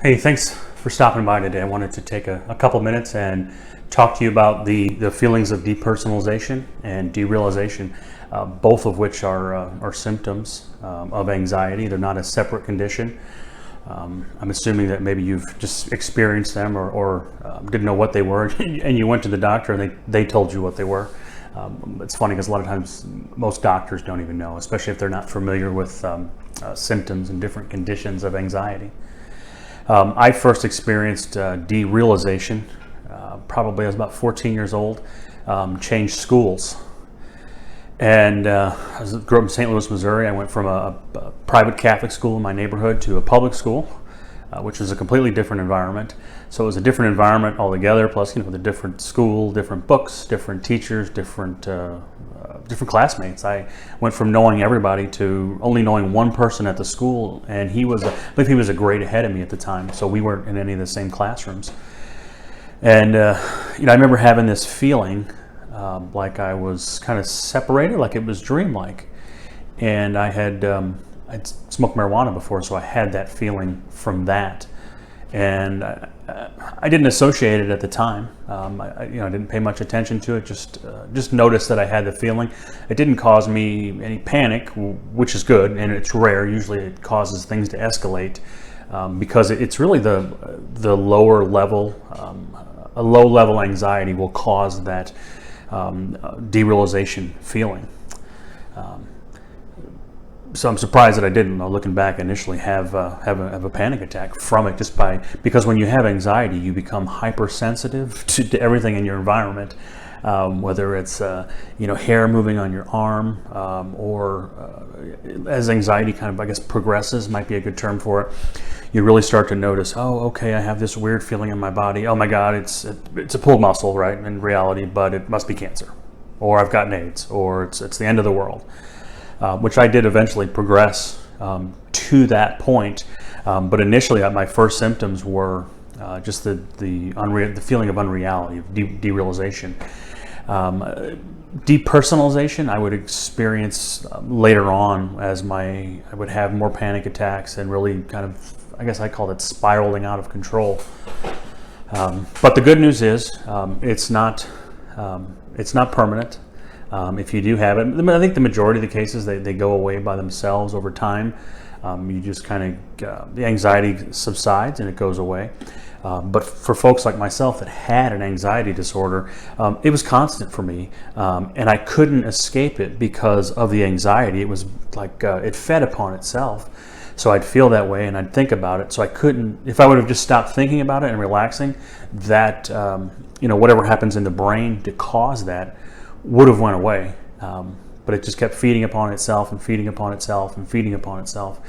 Hey, thanks for stopping by today. I wanted to take a couple minutes and talk to you about the feelings of depersonalization and derealization, both of which are symptoms of anxiety. They're not a separate condition. I'm assuming that maybe you've just experienced them or didn't know what they were, and you went to the doctor and they told you what they were. It's funny because a lot of times most doctors don't even know, especially if they're not familiar with symptoms and different conditions of anxiety. I first experienced derealization probably I was about 14 years old, changed schools. And I grew up in St. Louis, Missouri. I went from a private Catholic school in my neighborhood to a public school, which was a completely different environment. So it was a different environment altogether, plus the different school, different books, different teachers, different classmates. I went from knowing everybody to only knowing one person at the school, and I believe he was a grade ahead of me at the time, so we weren't in any of the same classrooms. And I remember having this feeling like I was kind of separated, like it was dreamlike. And I'd smoked marijuana before, so I had that feeling from that. And I didn't associate it at the time. I didn't pay much attention to it. Just noticed that I had the feeling. It didn't cause me any panic, which is good, and it's rare. Usually, it causes things to escalate because it's really the lower level. A low level anxiety will cause that derealization feeling. So I'm surprised that I didn't, looking back, initially have a panic attack from it, because when you have anxiety, you become hypersensitive to everything in your environment, whether it's hair moving on your arm, or as anxiety kind of progresses, might be a good term for it. You really start to notice, oh, okay, I have this weird feeling in my body. Oh my God, it's a pulled muscle, right? In reality, but it must be cancer, or I've gotten AIDS, or it's the end of the world. Which I did eventually progress to that point, but initially my first symptoms were just the feeling of unreality, of derealization. Depersonalization I would experience later on as I would have more panic attacks and really kind of, I guess I called it spiraling out of control. But the good news is it's not permanent. If you do have it, I think the majority of the cases, they go away by themselves over time. You just kind of, the anxiety subsides and it goes away. But for folks like myself that had an anxiety disorder, it was constant for me. And I couldn't escape it because of the anxiety. It was like it fed upon itself. So I'd feel that way and I'd think about it. So I couldn't, if I would have just stopped thinking about it and relaxing, that, whatever happens in the brain to cause that would have went away, but it just kept feeding upon itself and feeding upon itself and feeding upon itself.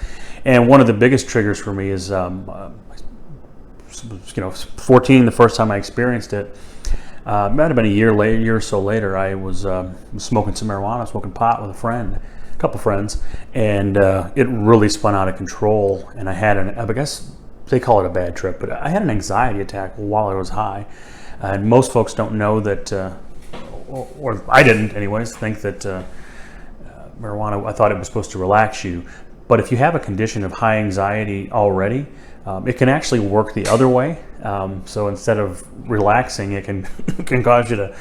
And one of the biggest triggers for me is, 14, the first time I experienced it. It might have been a year or so later. I was smoking some marijuana, smoking pot with a couple friends, and it really spun out of control. And I had I guess they call it a bad trip, but I had an anxiety attack while I was high. And most folks don't know that. Or I didn't anyways, think that marijuana, I thought it was supposed to relax you. But if you have a condition of high anxiety already, it can actually work the other way. So instead of relaxing, it can can cause you to,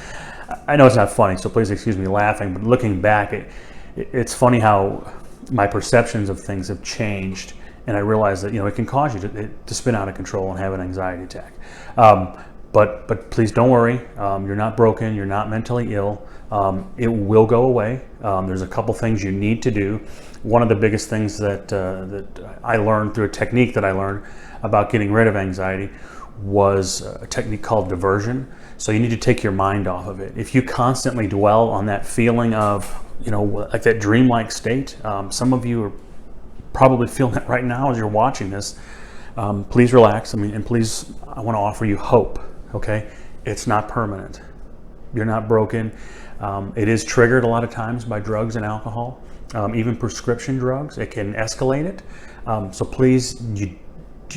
I know it's not funny, so please excuse me laughing, but looking back, it's funny how my perceptions of things have changed. And I realized that, it can cause you to spin out of control and have an anxiety attack. But please don't worry. You're not broken. You're not mentally ill. It will go away. There's a couple things you need to do. One of the biggest things that I learned through a technique that I learned about getting rid of anxiety was a technique called diversion. So you need to take your mind off of it. If you constantly dwell on that feeling of, like that dreamlike state, some of you are probably feeling that right now as you're watching this. Please relax. And please, I want to offer you hope. Okay, it's not permanent. You're not broken. It is triggered a lot of times by drugs and alcohol, even prescription drugs. It can escalate it. So please, you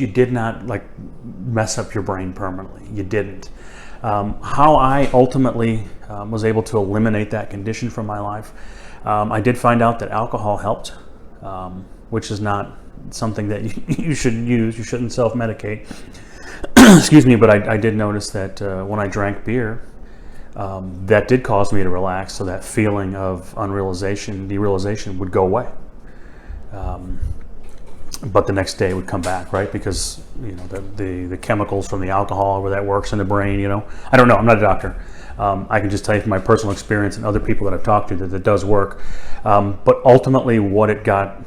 did not mess up your brain permanently. You didn't. How I ultimately was able to eliminate that condition from my life, I did find out that alcohol helped. which is not something that you should use. You shouldn't self-medicate. Excuse me, but I did notice that when I drank beer, that did cause me to relax, so that feeling of unrealization, derealization would go away. But the next day it would come back, right? Because the chemicals from the alcohol, where that works in the brain, I don't know. I'm not a doctor. I can just tell you from my personal experience and other people that I've talked to that it does work. But ultimately, what it got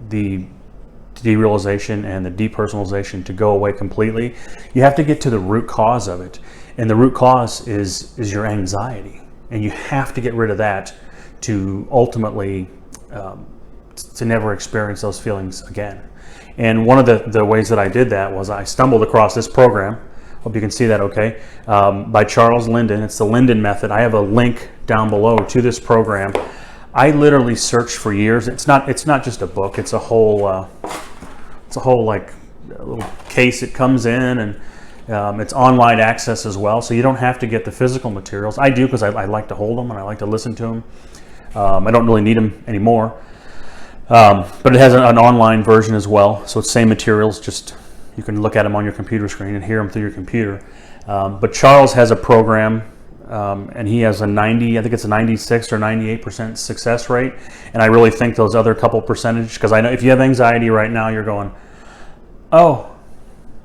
the derealization and the depersonalization to go away completely, you have to get to the root cause of it. And the root cause is your anxiety. And you have to get rid of that to ultimately to never experience those feelings again. And one of the ways that I did that was I stumbled across this program. Hope you can see that okay. By Charles Linden. It's the Linden method. I have a link down below to this program. I literally searched for years. It's not just a book. It's a whole like a little case it comes in, and it's online access as well. So you don't have to get the physical materials. I do because I like to hold them and I like to listen to them. I don't really need them anymore. But it has an online version as well. So it's same materials, just you can look at them on your computer screen and hear them through your computer. But Charles has a program, and he has I think it's a 96 or 98% success rate. And I really think those other couple percentage, because I know if you have anxiety right now, you're going, oh,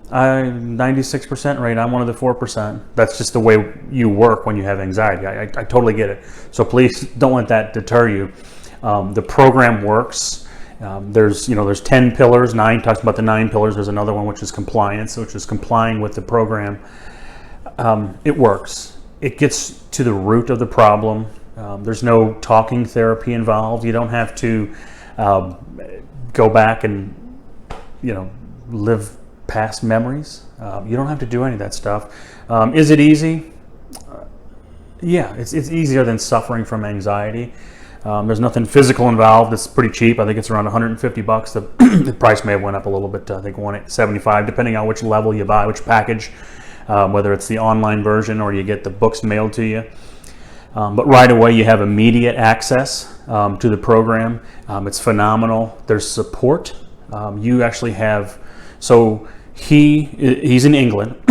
96% rate, I'm one of the 4%. That's just the way you work when you have anxiety. I totally get it. So please don't let that deter you. The program works. There's 10 pillars. 9 talks about the 9 pillars. There's another one which is compliance, which is complying with the program. It works. It gets to the root of the problem. There's no talking therapy involved. You don't have to go back and live past memories. You don't have to do any of that stuff. Is it easy? Yeah, it's easier than suffering from anxiety. There's nothing physical involved. It's pretty cheap. I think it's around $150. The price may have went up a little bit. I think $175, depending on which level you buy, which package, whether it's the online version or you get the books mailed to you. But right away, you have immediate access to the program. It's phenomenal. There's support. You actually have, so he's in England,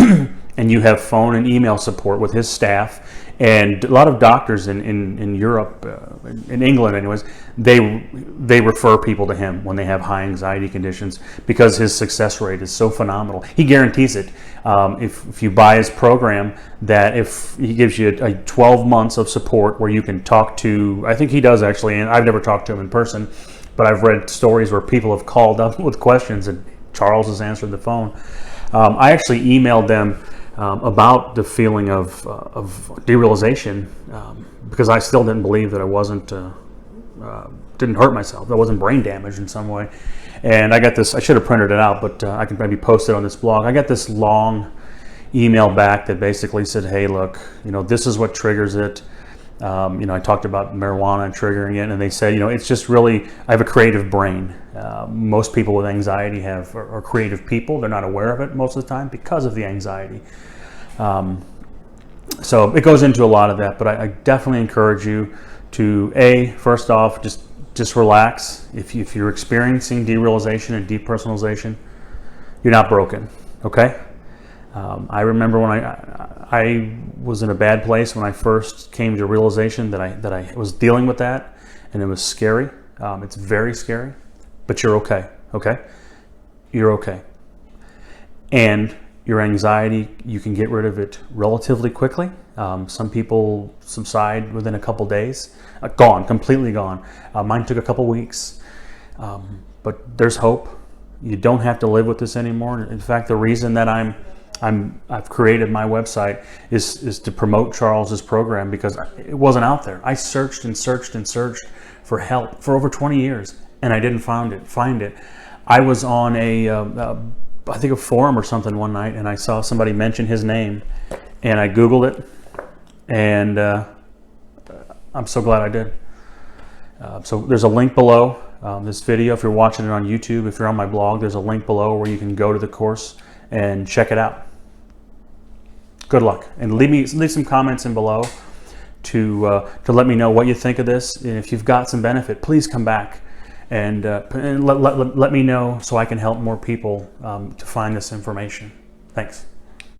and you have phone and email support with his staff. And a lot of doctors in Europe, in England anyways, they refer people to him when they have high anxiety conditions because his success rate is so phenomenal. He guarantees it. If you buy his program, that if he gives you a 12 months of support where you can talk to, I think he does actually, and I've never talked to him in person, but I've read stories where people have called up with questions and Charles has answered the phone. I actually emailed them about the feeling of derealization because I still didn't believe that I didn't hurt myself. I wasn't brain damaged in some way. And I got this, I should have printed it out, but I can maybe post it on this blog. I got this long email back that basically said, hey, look, this is what triggers it. I talked about marijuana triggering it, and they said, it's just really, I have a creative brain. Most people with anxiety are creative people. They're not aware of it most of the time because of the anxiety. So it goes into a lot of that, but I definitely encourage you to, first off, just relax. If you're experiencing derealization and depersonalization, you're not broken, okay? I remember when I was in a bad place when I first came to realization that I was dealing with that, and it was scary. It's very scary, but you're okay, okay? You're okay. And your anxiety, you can get rid of it relatively quickly. Some people subside within a couple days. Gone, completely gone. Mine took a couple weeks. But there's hope. You don't have to live with this anymore. In fact, the reason that I've created my website is to promote Charles's program because it wasn't out there. I searched and searched and searched for help for over 20 years, and I didn't find it. I was on I think a forum or something one night, and I saw somebody mention his name, and I Googled it, and I'm so glad I did. So there's a link below this video. If you're watching it on YouTube, if you're on my blog, there's a link below where you can go to the course and check it out. Good luck, and leave some comments in below to let me know what you think of this, and if you've got some benefit, please come back and let me know so I can help more people to find this information. Thanks.